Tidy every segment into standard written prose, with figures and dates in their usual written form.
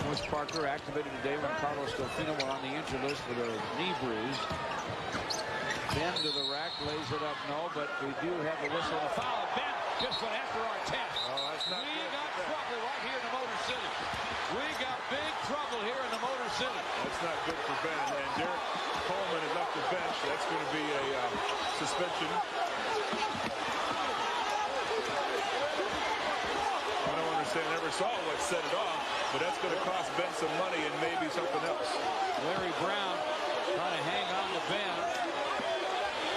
Wes Parker activated today when Carlos Delfino were on the injured list with a knee bruise. Ben to the rack, lays it up, no, but we do have the whistle and a foul. Ben just went after our test. Oh, that's not we got trouble right here in the Motor City. We got big trouble here in the Motor City. That's not good for Ben. And Derek Coleman has left the bench. That's going to be a suspension. I don't understand. Never saw what set it off, but that's going to cost Ben some money and maybe something else. Larry Brown trying to hang on to Ben.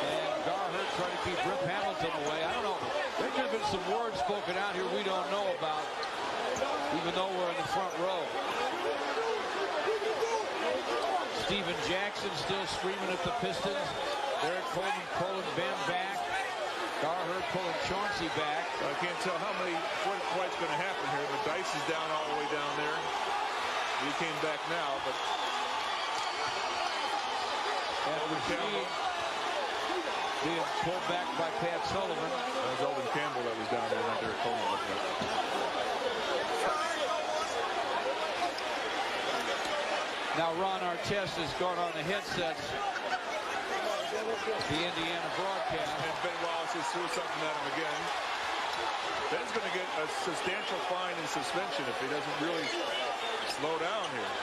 And Garhurt trying to keep Rip Hamilton away. I don't know. There could have been some words spoken out here we don't know about, even though we're in the front row. Steven Jackson still screaming at the Pistons. Derek Coleman pulling Ben back. Garhurt pulling Chauncey back. I can't tell what quite's going to happen here. The dice is down all the way down there. He came back now, but Campbell being pulled back by Pat Sullivan. That was Alden Campbell that was down there, not Derek Coleman. Now Ron Artest has gone on the headsets. The Indiana broadcast. And Ben Wallace has threw something at him again. Ben's going to get a substantial fine and suspension if he doesn't really slow down here.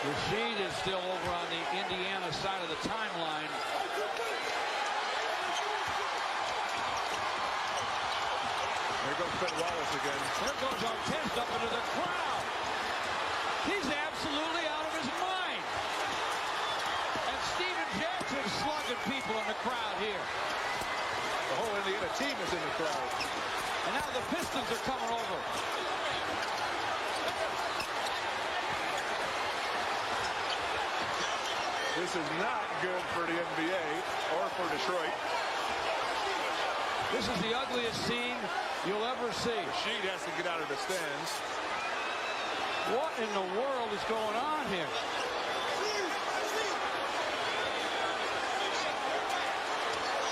Rasheed is still over on the Indiana side of the timeline. There goes Ben Wallace again. There goes Artest up into the crowd. He's absolutely out of his mind. And Steven Jackson slugging people in the crowd here. The whole Indiana team is in the crowd. And now the Pistons are coming over. This is not good for the NBA or for Detroit. This is the ugliest scene you'll ever see. Rasheed has to get out of the stands. What in the world is going on here?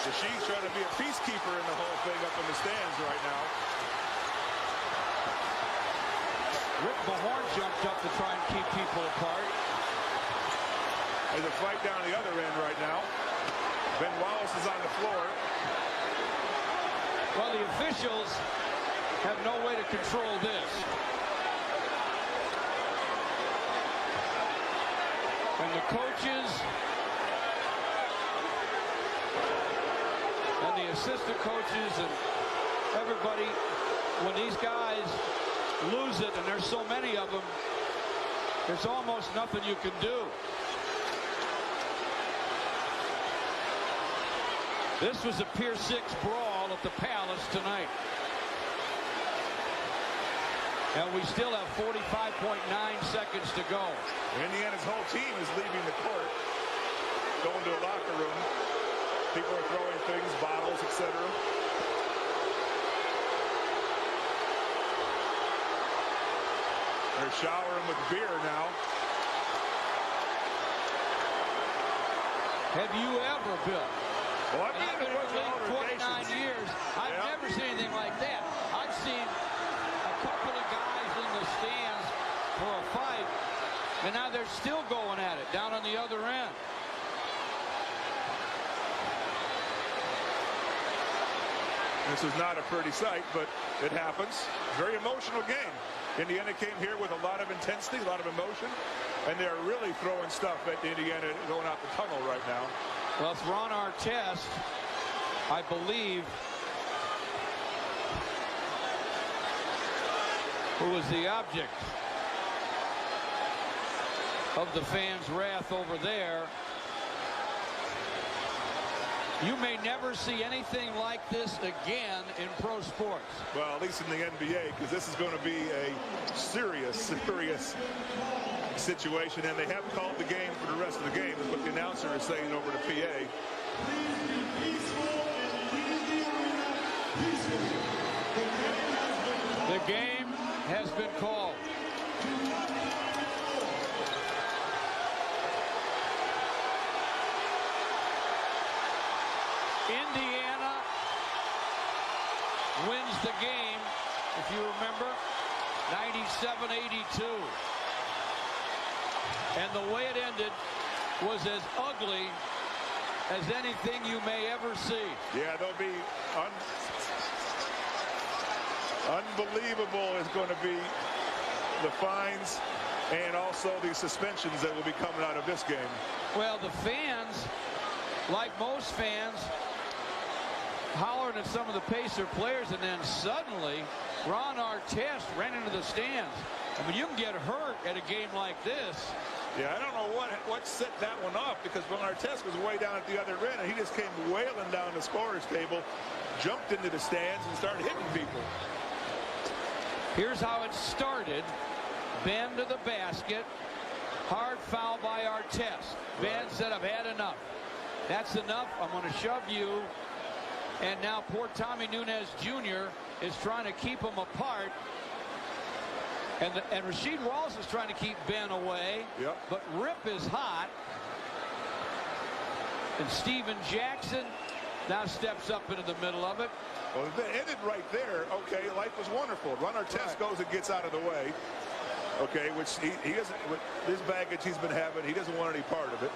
Rasheed's trying to be a peacekeeper in the whole thing up in the stands right now. Rick Mahorn jumped up to try and keep people apart. There's a fight down the other end right now. Ben Wallace is on the floor. Well, the officials have no way to control this. And the coaches and the assistant coaches and everybody, when these guys lose it, and there's so many of them, there's almost nothing you can do. This was a Pier 6 brawl at the Palace tonight. And we still have 45.9 seconds to go. Indiana's whole team is leaving the court, going to a locker room. People are throwing things, bottles, etc. They're showering with beer now. Have you ever, Bill? Well, I've been in the league 49 years. I've never seen anything like that. I've seen a couple of guys in the stands for a fight, and now they're still going at it down on the other end. This is not a pretty sight, but it happens. Very emotional game. Indiana came here with a lot of intensity, a lot of emotion, and they're really throwing stuff at Indiana going out the tunnel right now. Well, it's Ron Artest, I believe, who was the object of the fans' wrath over there. You may never see anything like this again in pro sports. Well, at least in the NBA, because this is going to be a serious situation, and they have called the game for the rest of the game, is what the announcer is saying over the PA. The game has been called. Indiana wins the game, if you remember, 97-82. And the way it ended was as ugly as anything you may ever see. Yeah, they'll be unbelievable is going to be the fines and also the suspensions that will be coming out of this game. Well, the fans, like most fans, hollering at some of the Pacer players, and then suddenly Ron Artest ran into the stands. I mean, you can get hurt at a game like this. Yeah, I don't know what set that one off, because Ron Artest was way down at the other end, and he just came wailing down the scorer's table, jumped into the stands, and started hitting people. Here's how it started. Ben to the basket. Hard foul by Artest. Ben said, I've had enough. That's enough. I'm going to shove you. And now poor Tommy Nunez Jr. is trying to keep them apart. And Rasheed Wallace is trying to keep Ben away. Yep. But Rip is hot. And Steven Jackson now steps up into the middle of it. Well, if it ended right there, okay, life was wonderful. Ron Artest goes and gets out of the way. Okay, which he doesn't, with this baggage he's been having, he doesn't want any part of it.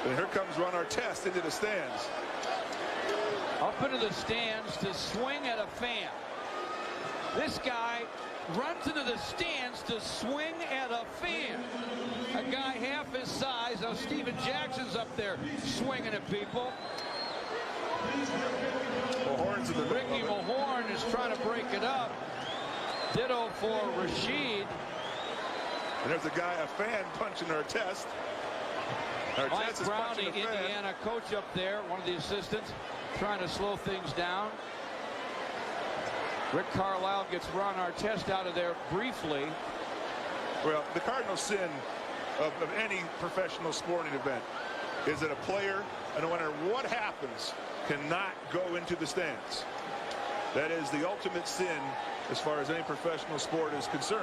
And here comes Ron Artest into the stands. Up into the stands to swing at a fan. This guy runs into the stands to swing at a fan. A guy half his size. Now Steven Jackson's up there swinging at people. Mulhorn's in the middle. Ricky Mulhorn is trying to break it up. Ditto for Rasheed. And there's a guy, a fan, punching Artest. Mike Browning, Indiana coach up there, one of the assistants, trying to slow things down. Rick Carlisle gets Ron Artest out of there briefly. Well, the cardinal sin of any professional sporting event is that a player, no matter what happens, cannot go into the stands. That is the ultimate sin as far as any professional sport is concerned.